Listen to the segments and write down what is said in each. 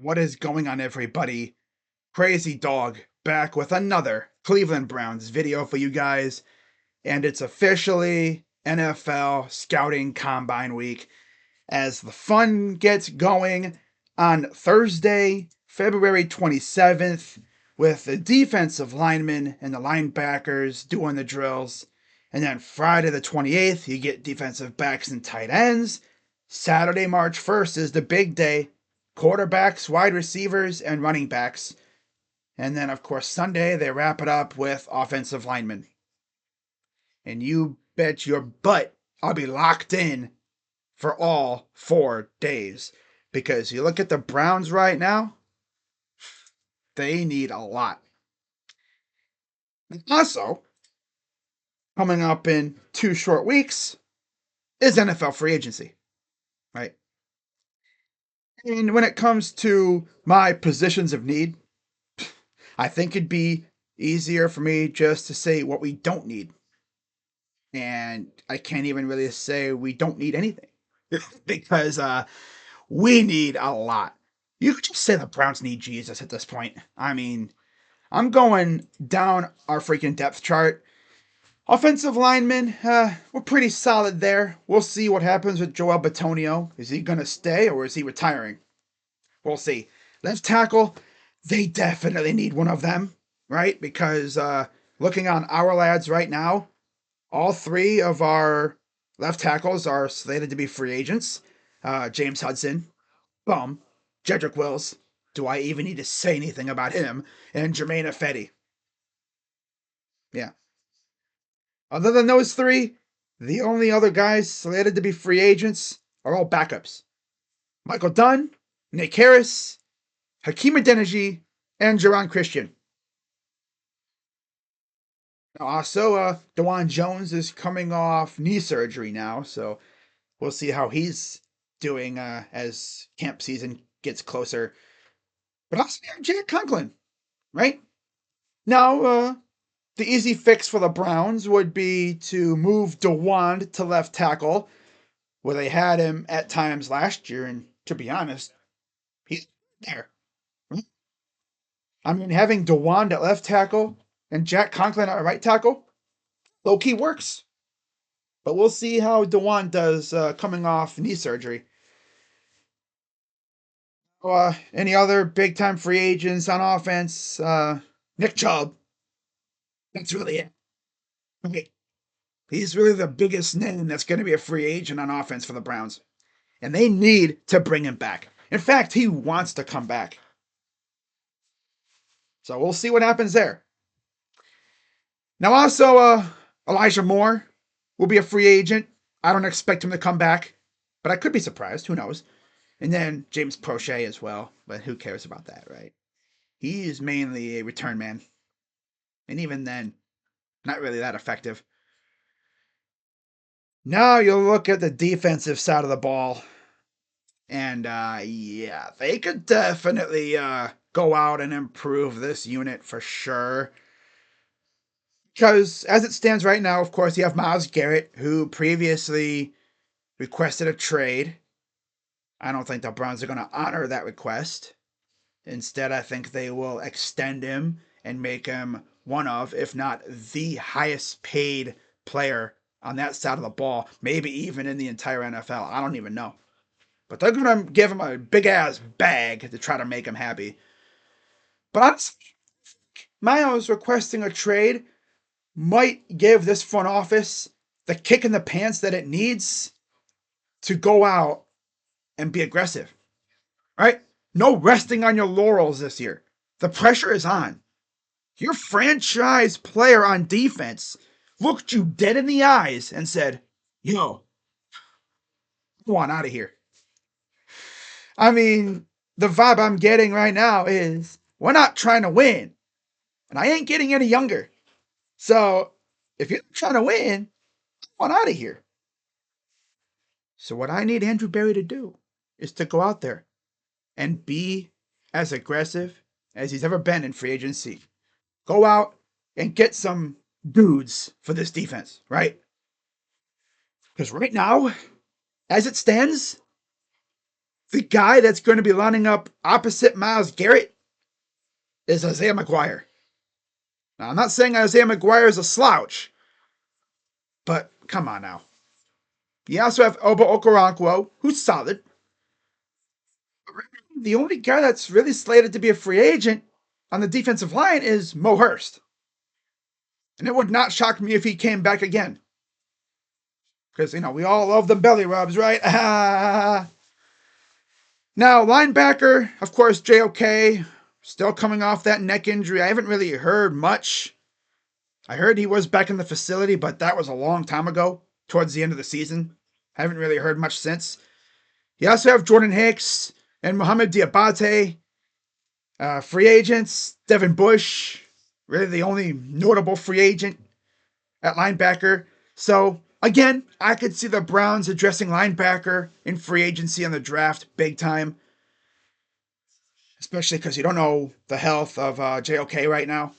What is going on, everybody? Crazy Dog back with another Cleveland Browns video for you guys, and it's officially NFL Scouting Combine Week as the fun gets going on Thursday, February 27th, with the defensive linemen and the linebackers doing the drills. And then Friday the 28th, you get defensive backs and tight ends. Saturday, March 1st is the big day. Quarterbacks, wide receivers, and running backs. And then, of course, Sunday, they wrap it up with offensive linemen. And you bet your butt I'll be locked in for all 4 days. Because you look at the Browns right now, they need a lot. And also, coming up in 2 short weeks is NFL free agency, right? And when it comes to my positions of need, I think it'd be easier for me just to say what we don't need. And I can't even really say we don't need anything because we need a lot. You could just say the Browns need Jesus at this point. I mean, I'm going down our freaking depth chart. Offensive linemen, we're pretty solid there. We'll see what happens with Joel Bitonio. Is he going to stay or is he retiring? We'll see. Left tackle, they definitely need one of them, right? Because looking on our lads right now, all 3 of our left tackles are slated to be free agents. James Hudson, bum. Jedrick Wills, do I even need to say anything about him? And Jermaine Ifedi. Yeah. Other than those 3, the only other guys slated to be free agents are all backups. Michael Dunn, Nick Harris, Hakeem Adeniji, and Jerron Christian. Also, DeJuan Jones is coming off knee surgery now, so we'll see how he's doing as camp season gets closer. But also, Jack Conklin, right? Now, the easy fix for the Browns would be to move DeWand to left tackle, where they had him at times last year, and to be honest, he's there. I mean, having DeWand at left tackle and Jack Conklin at right tackle, low key works. But we'll see how DeWand does coming off knee surgery. Any other big time free agents on offense? Nick Chubb. That's really it. Okay. He's really the biggest name that's going to be a free agent on offense for the Browns. And they need to bring him back. In fact, he wants to come back. So we'll see what happens there. Now, also, Elijah Moore will be a free agent. I don't expect him to come back, but I could be surprised. Who knows? And then James Prochet as well, but who cares about that, right? He is mainly a return man. And even then, not really that effective. Now you'll look at the defensive side of the ball. And yeah, they could definitely go out and improve this unit for sure. Because as it stands right now, of course, you have Myles Garrett, who previously requested a trade. I don't think the Browns are going to honor that request. Instead, I think they will extend him and make him one of, if not the highest paid player on that side of the ball, maybe even in the entire NFL. I don't even know. But they're going to give him a big ass bag to try to make him happy. But honestly, Myles requesting a trade might give this front office the kick in the pants that it needs to go out and be aggressive. Right? No resting on your laurels this year. The pressure is on. Your franchise player on defense looked you dead in the eyes and said, yo, go on out of here. I mean, the vibe I'm getting right now is we're not trying to win. And I ain't getting any younger. So if you're trying to win, go on out of here. So what I need Andrew Berry to do is to go out there and be as aggressive as he's ever been in free agency. Go out and get some dudes for this defense, right? Because right now, as it stands, The guy that's going to be lining up opposite Myles Garrett is Isaiah McGuire. Now, I'm not saying Isaiah McGuire is a slouch, but come on now. You also have Oba Okoronkwo, who's solid. The only guy that's really slated to be a free agent on the defensive line is Mo Hurst. And it would not shock me if he came back again. Because, we all love the belly rubs, right? Now, linebacker, of course, JOK, still coming off that neck injury. I haven't really heard much. I heard he was back in the facility, but that was a long time ago, towards the end of the season. I haven't really heard much since. You also have Jordan Hicks and Mohamed Diabate. Free agents, Devin Bush, really the only notable free agent at linebacker. So, again, I could see the Browns addressing linebacker in free agency on the draft big time. Especially because you don't know the health of JOK right now.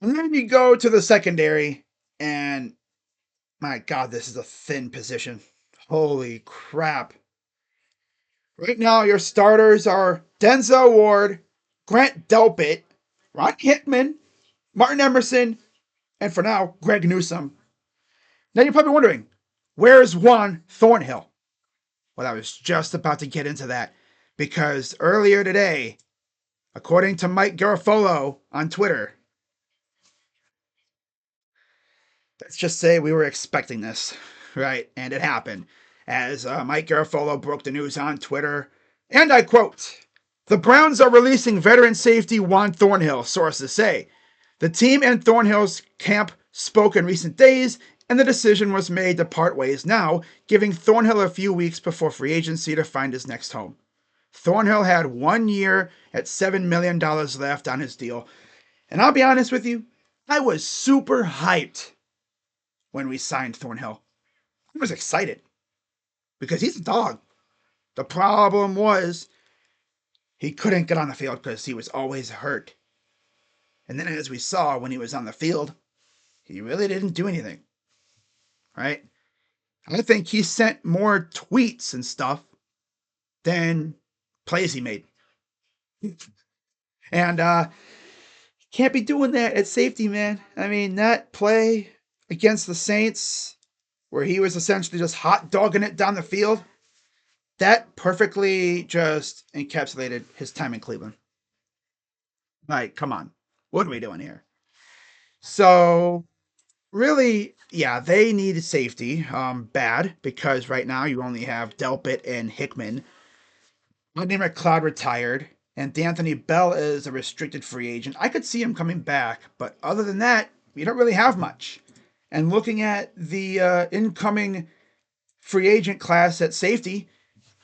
And then you go to the secondary, and my God, this is a thin position. Holy crap. Right now, your starters are Denzel Ward, Grant Delpit, Ron Hickman, Martin Emerson, and for now, Greg Newsome. Now you're probably wondering, where's Juan Thornhill? Well, I was just about to get into that because earlier today, according to Mike Garafolo on Twitter, let's just say we were expecting this, right? And it happened. As Mike Garafolo broke the news on Twitter, and I quote, "The Browns are releasing veteran safety Juan Thornhill," sources say. "The team and Thornhill's camp spoke in recent days, and the decision was made to part ways now, giving Thornhill a few weeks before free agency to find his next home." Thornhill had 1 year at $7 million left on his deal. And I'll be honest with you, I was super hyped when we signed Thornhill. I was excited because he's a dog. The problem was he couldn't get on the field because he was always hurt. And then as we saw when he was on the field, he really didn't do anything. Right? I think he sent more tweets and stuff than plays he made. And can't be doing that at safety, man. I mean, that play against the Saints where he was essentially just hot dogging it down the field, that perfectly just encapsulated his time in Cleveland. Like, come on. What are we doing here? So, really, yeah, they need safety bad because right now you only have Delpit and Hickman. Rodney McLeod retired, and D'Anthony Bell is a restricted free agent. I could see him coming back, but other than that, we don't really have much. And looking at the incoming free agent class at safety,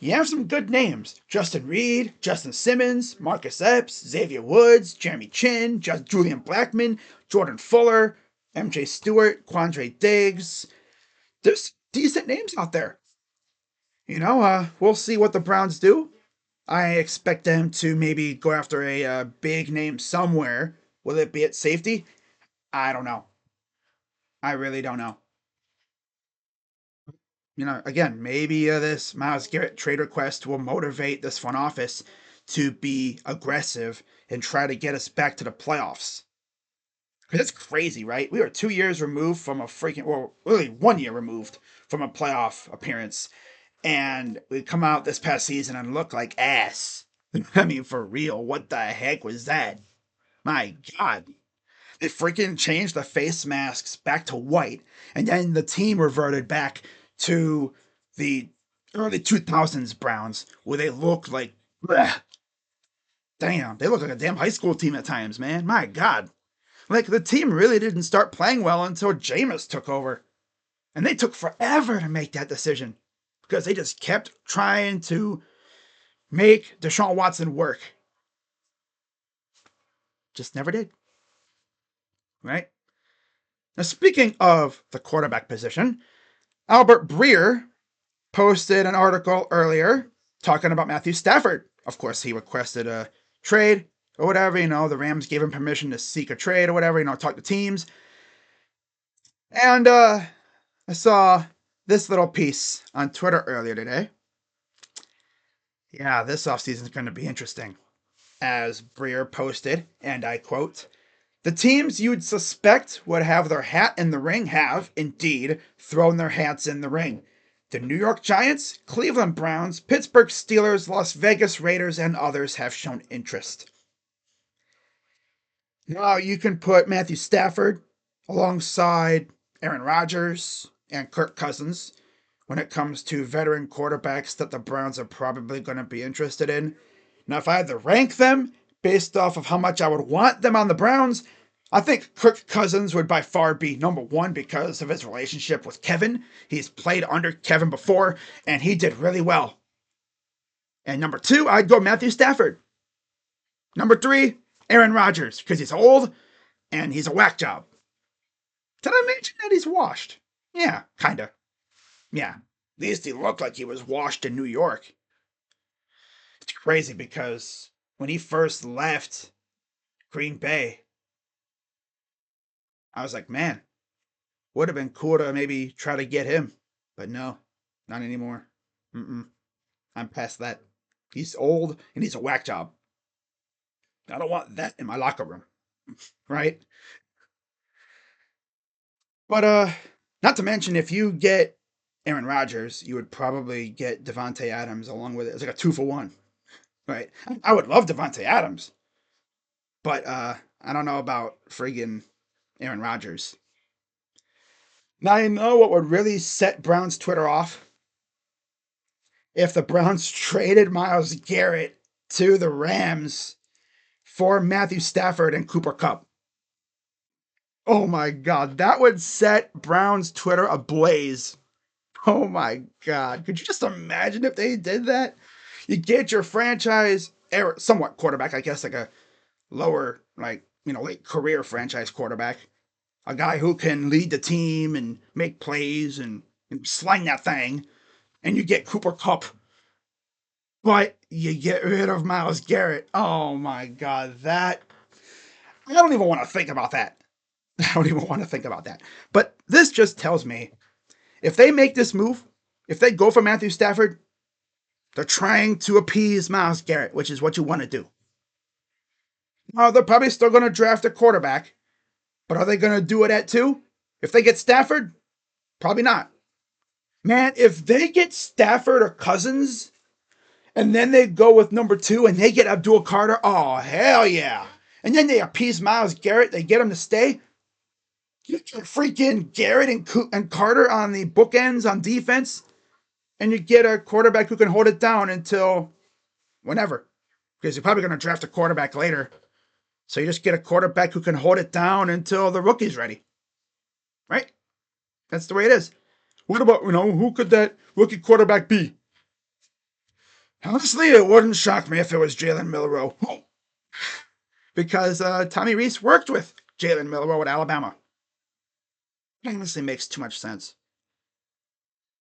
you have some good names. Justin Reed, Justin Simmons, Marcus Epps, Xavier Woods, Jeremy Chin, Julian Blackman, Jordan Fuller, MJ Stewart, Quandre Diggs. There's decent names out there. We'll see what the Browns do. I expect them to maybe go after a big name somewhere. Will it be at safety? I don't know. I really don't know. Again, maybe this Myles Garrett trade request will motivate this front office to be aggressive and try to get us back to the playoffs. Because it's crazy, right? We were 2 years removed from a really 1 year removed from a playoff appearance. And we come out this past season and look like ass. I mean, for real, what the heck was that? My God. They freaking changed the face masks back to white, and then the team reverted back to the early 2000s Browns, where they looked like, bleh. Damn, they look like a damn high school team at times, man. My God. Like, the team really didn't start playing well until Jameis took over. And they took forever to make that decision because they just kept trying to make Deshaun Watson work. Just never did. Right? Now, speaking of the quarterback position, Albert Breer posted an article earlier talking about Matthew Stafford. Of course, he requested a trade or whatever. The Rams gave him permission to seek a trade or whatever, talk to teams. And I saw this little piece on Twitter earlier today. Yeah, this offseason is going to be interesting. As Breer posted, and I quote, "The teams you'd suspect would have their hat in the ring have, indeed, thrown their hats in the ring. The New York Giants, Cleveland Browns, Pittsburgh Steelers, Las Vegas Raiders, and others have shown interest." Now you can put Matthew Stafford alongside Aaron Rodgers and Kirk Cousins when it comes to veteran quarterbacks that the Browns are probably going to be interested in. Now, if I had to rank them based off of how much I would want them on the Browns, I think Kirk Cousins would by far be number one because of his relationship with Kevin. He's played under Kevin before, and he did really well. And number two, I'd go Matthew Stafford. Number three, Aaron Rodgers, because he's old and he's a whack job. Did I mention that he's washed? Yeah, kinda. Yeah, at least he looked like he was washed in New York. It's crazy because when he first left Green Bay, I was like, man, would have been cool to maybe try to get him. But no, not anymore. I'm past that. He's old and he's a whack job. I don't want that in my locker room. Right? But not to mention, if you get Aaron Rodgers, you would probably get Devontae Adams along with it. It's like a 2-for-1. Right? I would love Devontae Adams. But I don't know about friggin' Aaron Rodgers. Now you know what would really set Browns Twitter off? If the Browns traded Myles Garrett to the Rams for Matthew Stafford and Cooper Kupp. Oh my God, that would set Browns Twitter ablaze. Oh my God, could you just imagine if they did that? You get your franchise, somewhat quarterback, I guess, like a lower, late career franchise quarterback. A guy who can lead the team and make plays and sling that thing. And you get Cooper Kupp. But you get rid of Myles Garrett. Oh my God, I don't even want to think about that. I don't even want to think about that. But this just tells me if they make this move, if they go for Matthew Stafford, they're trying to appease Myles Garrett, which is what you want to do. Now, they're probably still going to draft a quarterback, but are they going to do it at 2? If they get Stafford, probably not. Man, if they get Stafford or Cousins, and then they go with number 2 and they get Abdul Carter, oh, hell yeah. And then they appease Myles Garrett, they get him to stay. You get freaking Garrett and Carter on the bookends on defense, and you get a quarterback who can hold it down until whenever. Because you're probably going to draft a quarterback later. So you just get a quarterback who can hold it down until the rookie's ready. Right? That's the way it is. What about, who could that rookie quarterback be? Honestly, it wouldn't shock me if it was Jalen Milroe. Because Tommy Rees worked with Jalen Milroe at Alabama. It honestly makes too much sense.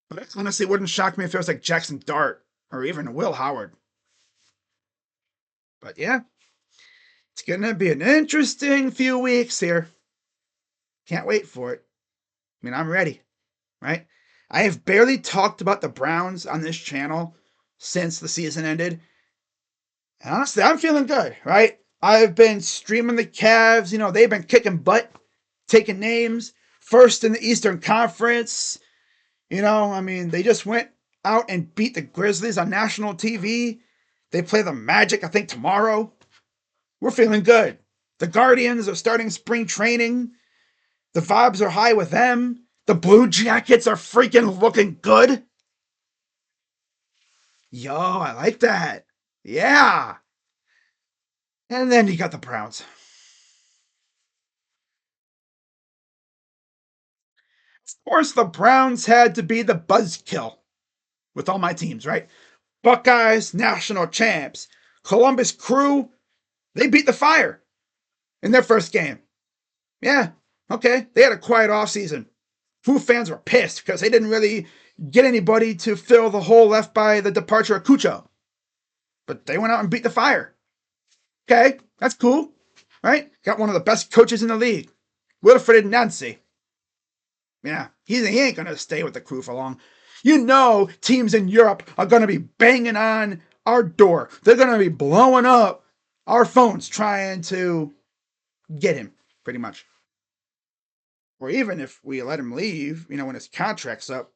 But it honestly wouldn't shock me if it was like Jackson Dart or even Will Howard. But yeah, it's going to be an interesting few weeks here. Can't wait for it. I mean, I'm ready, right? I have barely talked about the Browns on this channel since the season ended. And honestly, I'm feeling good, right? I've been streaming the Cavs. They've been kicking butt, taking names, first in the Eastern Conference. They just went out and beat the Grizzlies on national TV. They play the Magic, I think, tomorrow. We're feeling good. The Guardians are starting spring training. The vibes are high with them. The Blue Jackets are freaking looking good. Yo, I like that. Yeah. And then you got the Browns. Of course, the Browns had to be the buzzkill with all my teams, right? Buckeyes, national champs. Columbus Crew, they beat the Fire in their first game. Yeah, okay. They had a quiet offseason. Foo fans were pissed because they didn't really get anybody to fill the hole left by the departure of Cucho. But they went out and beat the Fire. Okay, that's cool, right? Got one of the best coaches in the league, Wilfred Nancy. Yeah, he ain't going to stay with the crew for long. You know, teams in Europe are going to be banging on our door. They're going to be blowing up our phones trying to get him, pretty much. Or even if we let him leave, when his contract's up,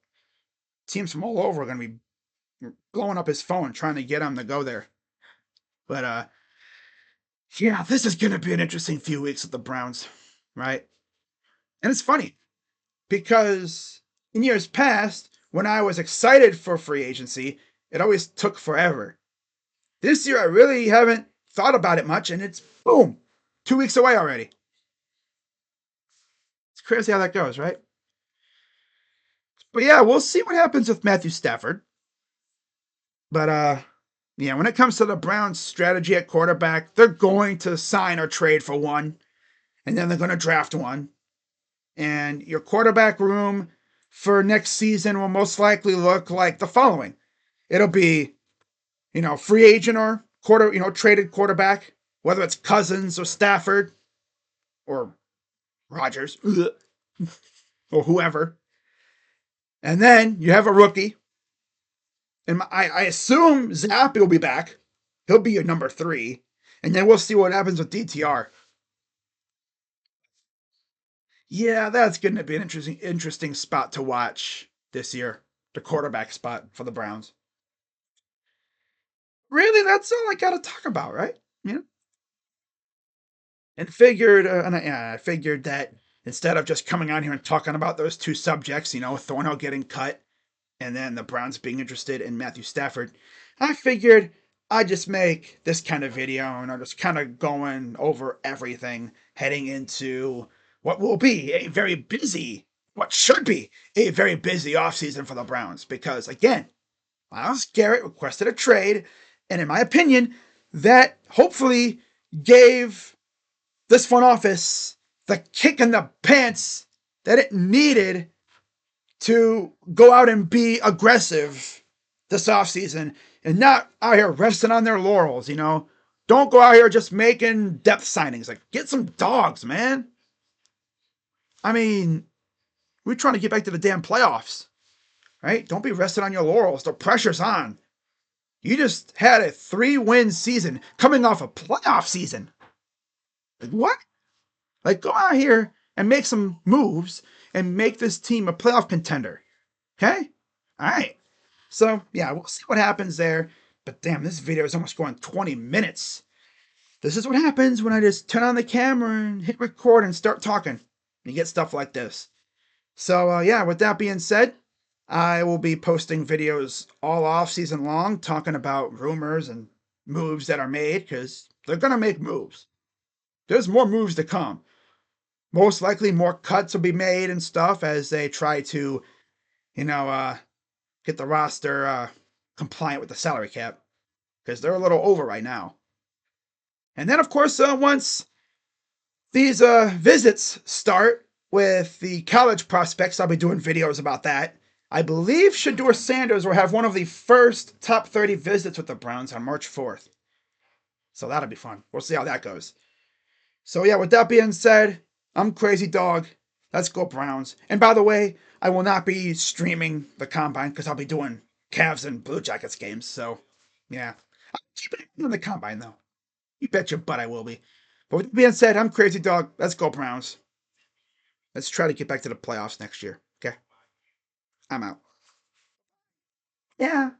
teams from all over are going to be blowing up his phone trying to get him to go there. But yeah, this is going to be an interesting few weeks with the Browns, right? And it's funny because in years past, when I was excited for free agency, it always took forever. This year, I really haven't thought about it much, and it's boom, 2 weeks away already. It's crazy how that goes, right? But yeah, we'll see what happens with Matthew Stafford. But yeah, when it comes to the Browns' strategy at quarterback, they're going to sign or trade for one, and then they're going to draft one. And your quarterback room for next season will most likely look like the following. It'll be, free agent or traded quarterback, whether it's Cousins or Stafford or Rodgers or whoever. And then you have a rookie. And I assume Zappy will be back. He'll be your number 3. And then we'll see what happens with DTR. Yeah, that's going to be an interesting spot to watch this year. The quarterback spot for the Browns. Really, that's all I got to talk about, right? Yeah. And I figured that instead of just coming on here and talking about those two subjects, Thornhill getting cut and then the Browns being interested in Matthew Stafford, I figured I'd just make this kind of video and I'm just kind of going over everything heading into what will be what should be a very busy offseason for the Browns. Because again, Myles Garrett requested a trade, and in my opinion, that hopefully gave this front office the kick in the pants that it needed to go out and be aggressive this offseason and not out here resting on their laurels, Don't go out here just making depth signings. Like, get some dogs, man. I mean, we're trying to get back to the damn playoffs, right? Don't be resting on your laurels. The pressure's on. You just had a 3-win season coming off a playoff season. Like, what? Like, go out here and make some moves and make this team a playoff contender. Okay? All right. So, yeah, we'll see what happens there. But damn, this video is almost going 20 minutes. This is what happens when I just turn on the camera and hit record and start talking. You get stuff like this. So, yeah, with that being said, I will be posting videos all off season long talking about rumors and moves that are made because they're going to make moves. There's more moves to come. Most likely more cuts will be made and stuff as they try to, get the roster compliant with the salary cap because they're a little over right now. And then, of course, once these visits start with the college prospects, I'll be doing videos about that. I believe Shedeur Sanders will have one of the first top 30 visits with the Browns on March 4th. So that'll be fun. We'll see how that goes. So yeah, with that being said, I'm Crazy Dog. Let's go Browns. And by the way, I will not be streaming the Combine because I'll be doing Cavs and Blue Jackets games. So yeah, I'll keep it in the Combine though. You bet your butt I will be. But with that being said, I'm Crazy Dog. Let's go Browns. Let's try to get back to the playoffs next year. Okay? I'm out. Yeah.